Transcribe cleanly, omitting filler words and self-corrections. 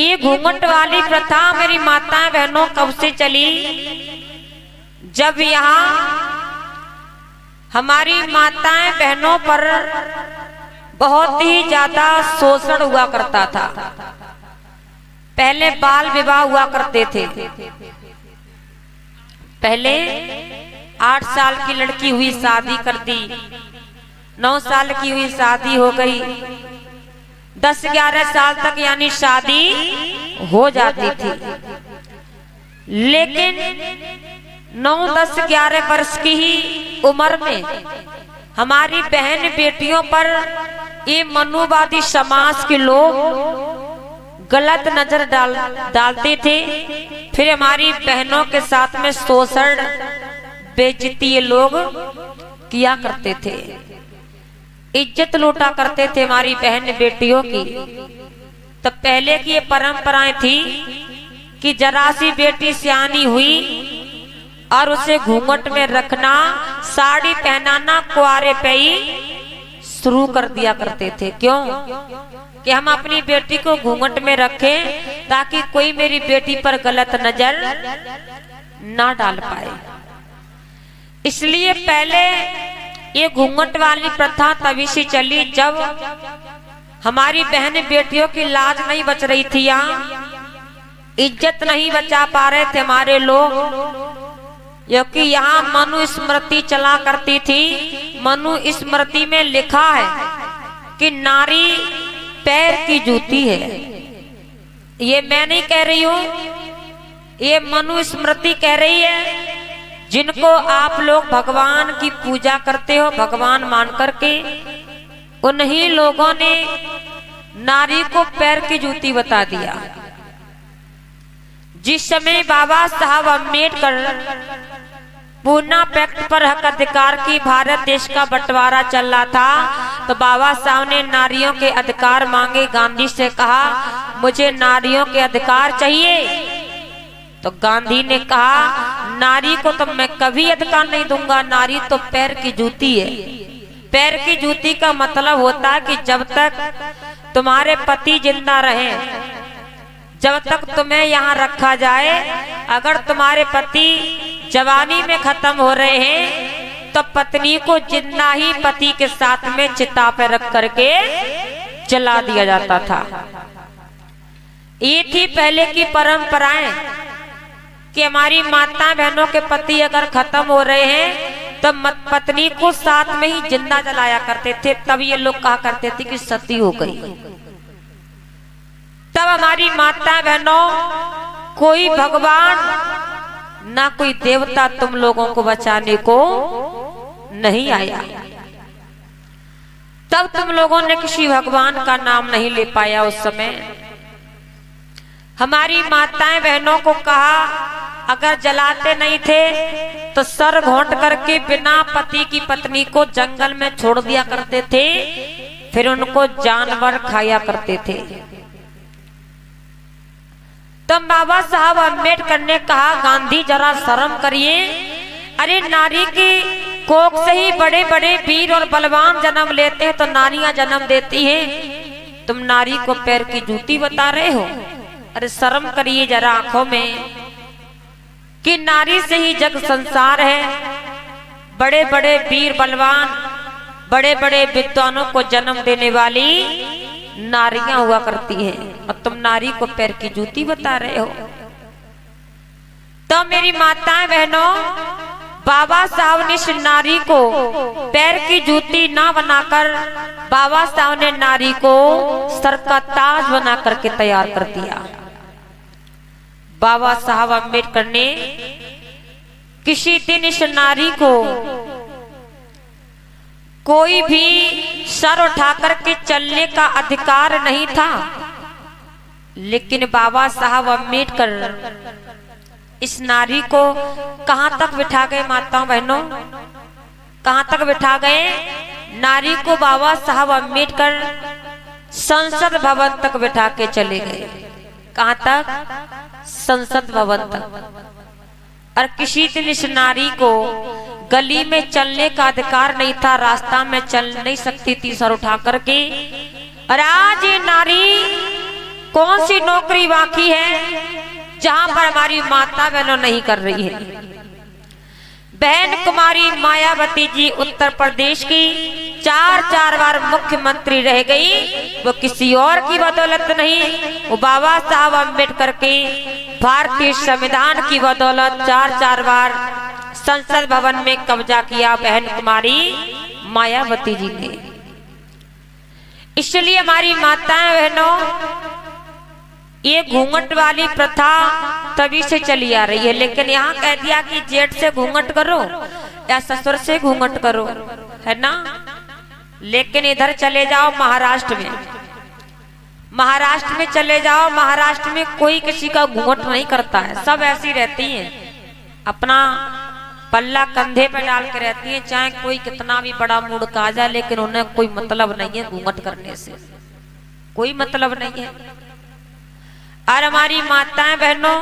ये घूंघट वाली प्रथा मेरी माताएं बहनों कब से चली? जब यहाँ हमारी माताएं बहनों पर बहुत ही ज्यादा शोषण हुआ करता था। पहले बाल विवाह हुआ करते थे। पहले 8 साल की लड़की हुई, शादी कर दी, 9 साल की हुई, शादी हो गई, 10-11 साल तक यानी शादी हो जाती थी। लेकिन 9-10-11 वर्ष की ही उम्र में हमारी बहन बेटियों पर ये मनुवादी समाज के लोग गलत नजर डालते थे। फिर हमारी बहनों के साथ में शोषण बेइज्जती ये लोग किया करते थे, इज्जत लूटा करते थे हमारी बहन बेटियों की। तब पहले की ये परंपराएं थी कि जरा सी बेटी सियानी हुई और उसे घूंघट में रखना, साड़ी पहनाना कुआरे पे ही शुरू कर दिया करते थे। क्यों? कि हम अपनी बेटी को घूंघट में रखें ताकि कोई मेरी बेटी पर गलत नजर ना डाल पाए। इसलिए पहले ये घूंघट वाली प्रथा तभी से चली जब हमारी बहन बेटियों की लाज नहीं बच रही थी, यहाँ इज्जत नहीं बचा पा रहे थे हमारे लोग। क्योंकि यहाँ मनु स्मृति चला करती थी। मनु स्मृति में लिखा है कि नारी पैर की जूती है। ये मैं नहीं कह रही हूँ, ये मनु स्मृति कह रही है। जिनको आप लोग भगवान की पूजा करते हो, भगवान मान करके, उन्हीं लोगों ने नारी को पैर की जूती बता दिया। जिस समय बाबा साहब अम्बेडकर पूना पैक्ट पर हक अधिकार की भारत देश का बंटवारा चल रहा था, तो बाबा साहब ने नारियों के अधिकार मांगे। गांधी से कहा मुझे नारियों के अधिकार चाहिए। तो गांधी ने कहा नारी को तो मैं कभी अधिकार नहीं दूंगा, नारी तो पैर की जूती है। पैर की जूती का मतलब होता है कि जब तक तुम्हारे पति जिंदा रहे, जब तक तुम्हें यहाँ रखा जाए, अगर तुम्हारे पति जवानी में खत्म हो रहे हैं तो पत्नी को जिंदा ही पति के साथ में चिता पे रख करके जला दिया जाता था। ये थी पहले की परंपराएं कि हमारी माता बहनों के पति अगर खत्म हो रहे हैं तो पत्नी को साथ में ही जिंदा जलाया करते थे। तब ये लोग कहा करते थे कि सती हो गई। तब हमारी माता बहनों, कोई भगवान ना कोई देवता तुम लोगों को बचाने को नहीं आया। तब तुम लोगों ने किसी भगवान का नाम नहीं ले पाया। उस समय हमारी माताएं बहनों को कहा अगर जलाते नहीं थे तो सर घोंट करके बिना पति की पत्नी को जंगल में छोड़ दिया करते थे, फिर उनको जानवर खाया करते थे। तब बाबा साहब अम्बेडकर ने कहा गांधी जरा शर्म करिए, अरे नारी की कोख से ही बड़े बड़े वीर और बलवान जन्म लेते हैं तो नारियां जन्म देती हैं, तुम नारी को पैर की जूती बता रहे हो। अरे शर्म करिए जरा आंखों में कि नारी से ही जग संसार है। बड़े बड़े वीर बलवान, बड़े बड़े विद्वानों को जन्म देने वाली नारियां हुआ करती हैं और तुम नारी को पैर की जूती बता रहे हो। तो मेरी माताएं बहनों, बाबा साहब ने इस नारी को पैर की जूती ना बनाकर बाबा साहब ने नारी को सर का ताज बना करके तैयार कर दिया। बाबा साहब अम्बेडकर ने किसी दिन इस नारी को कोई भी सर उठा करके चलने का अधिकार नहीं था, लेकिन बाबा साहब अम्बेडकर इस नारी को कहां तक बिठा गए माताओं बहनों, कहां तक बिठा गए? नारी को बाबा साहब अम्बेडकर संसद भवन तक बिठा के चले गए। कहां तक? संसद भवन तक। और किसी दिन इस नारी को गली में चलने का अधिकार नहीं था, रास्ता में चल नहीं सकती थी सर उठा करके। और आज ये नारी कौन सी नौकरी बाकी है जहां पर हमारी माता बहनों नहीं कर रही है। बहन कुमारी मायावती जी उत्तर प्रदेश की 4 बार मुख्यमंत्री रह गई। वो किसी और की बदौलत नहीं, वो बाबा साहब अम्बेडकर के भारतीय संविधान की बदौलत 4 बार संसद भवन में कब्जा किया बहन कुमारी मायावती जी ने। इसलिए हमारी माताएं बहनों, ये घूंघट वाली प्रथा तभी से चली आ रही है, लेकिन यहाँ कह दिया कि जेठ से घूंघट करो या ससुर से घूंघट करो, है ना। लेकिन इधर चले जाओ महाराष्ट्र में, महाराष्ट्र में चले जाओ, महाराष्ट्र में कोई किसी का घूंघट नहीं करता है। सब ऐसी रहती हैं, अपना पल्ला कंधे पे डाल के रहती हैं, चाहे कोई कितना भी बड़ा मूड का आ जाए, लेकिन उन्हें कोई मतलब नहीं है घूंघट करने से, कोई मतलब नहीं है। और हमारी माताएं बहनों